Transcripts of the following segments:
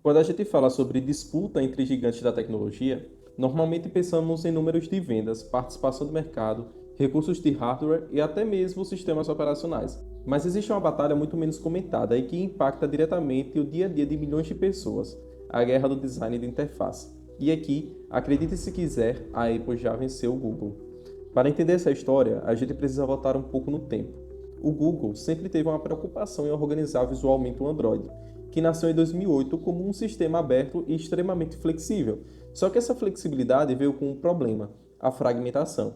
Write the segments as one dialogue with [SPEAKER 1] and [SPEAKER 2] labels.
[SPEAKER 1] Quando a gente fala sobre disputa entre gigantes da tecnologia, normalmente pensamos em números de vendas, participação do mercado, recursos de hardware e até mesmo sistemas operacionais. Mas existe uma batalha muito menos comentada e que impacta diretamente o dia a dia de milhões de pessoas, a guerra do design de interface. E aqui, acredite se quiser, a Apple já venceu o Google. Para entender essa história, a gente precisa voltar um pouco no tempo. O Google sempre teve uma preocupação em organizar visualmente o Android, que nasceu em 2008 como um sistema aberto e extremamente flexível. Só que essa flexibilidade veio com um problema: a fragmentação.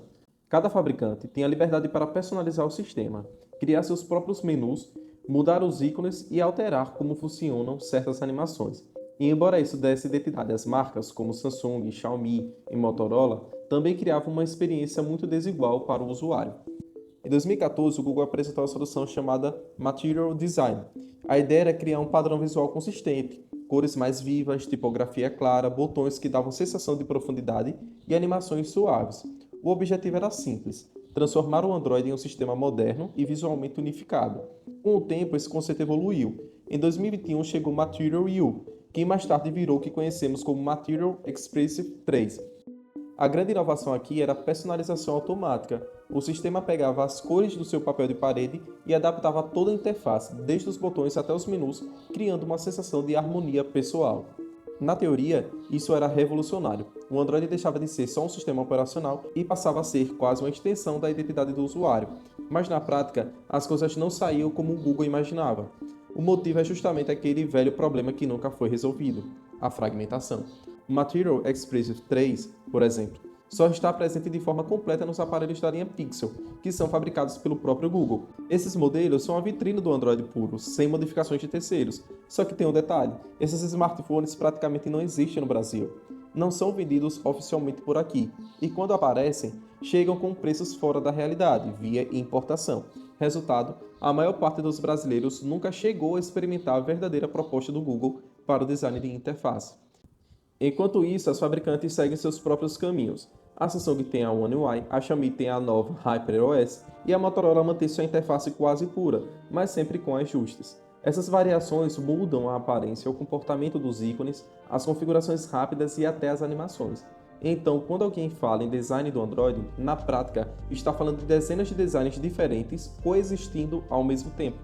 [SPEAKER 1] Cada fabricante tem a liberdade para personalizar o sistema, criar seus próprios menus, mudar os ícones e alterar como funcionam certas animações. E embora isso desse identidade às marcas como Samsung, Xiaomi e Motorola, também criava uma experiência muito desigual para o usuário. Em 2014, o Google apresentou uma solução chamada Material Design. A ideia era criar um padrão visual consistente, cores mais vivas, tipografia clara, botões que davam sensação de profundidade e animações suaves. O objetivo era simples: transformar o Android em um sistema moderno e visualmente unificado. Com o tempo, esse conceito evoluiu. Em 2021 chegou o Material U, que mais tarde virou o que conhecemos como Material Expressive 3. A grande inovação aqui era a personalização automática. O sistema pegava as cores do seu papel de parede e adaptava toda a interface, desde os botões até os menus, criando uma sensação de harmonia pessoal. Na teoria, isso era revolucionário. O Android deixava de ser só um sistema operacional e passava a ser quase uma extensão da identidade do usuário. Mas na prática, as coisas não saíam como o Google imaginava. O motivo é justamente aquele velho problema que nunca foi resolvido: a fragmentação. O Material Expressive 3, por exemplo, só está presente de forma completa nos aparelhos da linha Pixel, que são fabricados pelo próprio Google. Esses modelos são a vitrine do Android puro, sem modificações de terceiros. Só que tem um detalhe: esses smartphones praticamente não existem no Brasil. Não são vendidos oficialmente por aqui, e quando aparecem, chegam com preços fora da realidade, via importação. Resultado, a maior parte dos brasileiros nunca chegou a experimentar a verdadeira proposta do Google para o design de interface. Enquanto isso, as fabricantes seguem seus próprios caminhos. A Samsung tem a One UI, a Xiaomi tem a nova HyperOS e a Motorola mantém sua interface quase pura, mas sempre com ajustes. Essas variações mudam a aparência, o comportamento dos ícones, as configurações rápidas e até as animações. Então, quando alguém fala em design do Android, na prática está falando de dezenas de designs diferentes coexistindo ao mesmo tempo.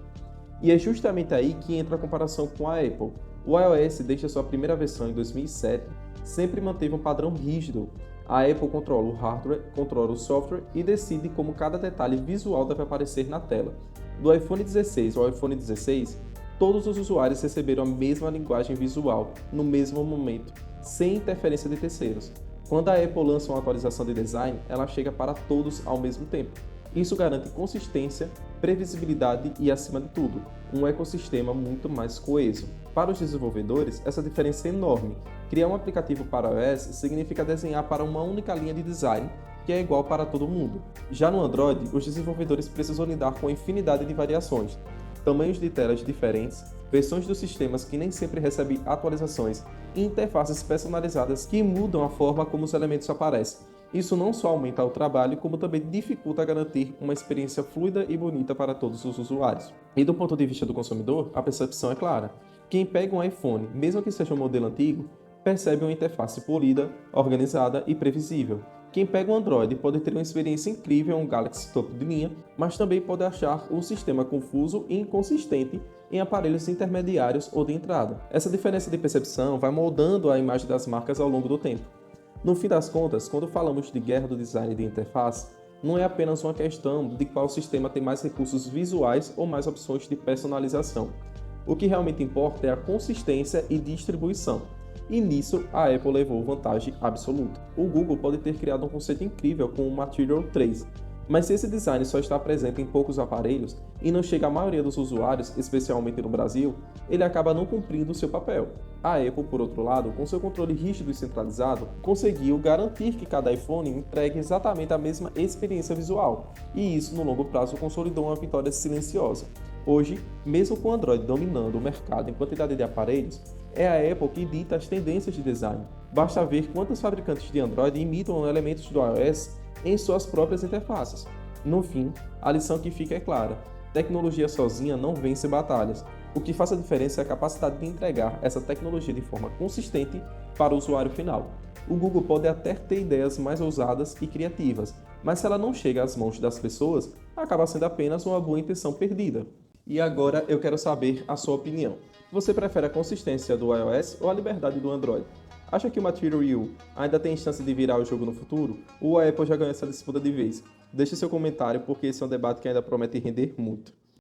[SPEAKER 1] E é justamente aí que entra a comparação com a Apple. O iOS, desde a sua primeira versão em 2007, sempre manteve um padrão rígido. A Apple controla o hardware, controla o software e decide como cada detalhe visual deve aparecer na tela. Do iPhone 16 ao iPhone 16, todos os usuários receberam a mesma linguagem visual, no mesmo momento, sem interferência de terceiros. Quando a Apple lança uma atualização de design, ela chega para todos ao mesmo tempo. Isso garante consistência, previsibilidade e, acima de tudo, um ecossistema muito mais coeso. Para os desenvolvedores, essa diferença é enorme. Criar um aplicativo para iOS significa desenhar para uma única linha de design, que é igual para todo mundo. Já no Android, os desenvolvedores precisam lidar com a infinidade de variações, tamanhos de telas diferentes, versões dos sistemas que nem sempre recebem atualizações e interfaces personalizadas que mudam a forma como os elementos aparecem. Isso não só aumenta o trabalho, como também dificulta garantir uma experiência fluida e bonita para todos os usuários. E do ponto de vista do consumidor, a percepção é clara. Quem pega um iPhone, mesmo que seja um modelo antigo, percebe uma interface polida, organizada e previsível. Quem pega um Android pode ter uma experiência incrível em um Galaxy topo de linha, mas também pode achar o sistema confuso e inconsistente em aparelhos intermediários ou de entrada. Essa diferença de percepção vai moldando a imagem das marcas ao longo do tempo. No fim das contas, quando falamos de guerra do design de interface, não é apenas uma questão de qual sistema tem mais recursos visuais ou mais opções de personalização. O que realmente importa é a consistência e distribuição. E nisso a Apple levou vantagem absoluta. O Google pode ter criado um conceito incrível com o Material 3, mas se esse design só está presente em poucos aparelhos e não chega à maioria dos usuários, especialmente no Brasil, ele acaba não cumprindo o seu papel. A Apple, por outro lado, com seu controle rígido e centralizado, conseguiu garantir que cada iPhone entregue exatamente a mesma experiência visual, e isso no longo prazo consolidou uma vitória silenciosa. Hoje, mesmo com o Android dominando o mercado em quantidade de aparelhos, é a Apple que dita as tendências de design. Basta ver quantos fabricantes de Android imitam elementos do iOS em suas próprias interfaces. No fim, a lição que fica é clara: tecnologia sozinha não vence batalhas. O que faz a diferença é a capacidade de entregar essa tecnologia de forma consistente para o usuário final. O Google pode até ter ideias mais ousadas e criativas, mas se ela não chega às mãos das pessoas, acaba sendo apenas uma boa intenção perdida. E agora eu quero saber a sua opinião. Você prefere a consistência do iOS ou a liberdade do Android? Acha que o Material You ainda tem chance de virar o jogo no futuro? Ou a Apple já ganhou essa disputa de vez? Deixe seu comentário porque esse é um debate que ainda promete render muito.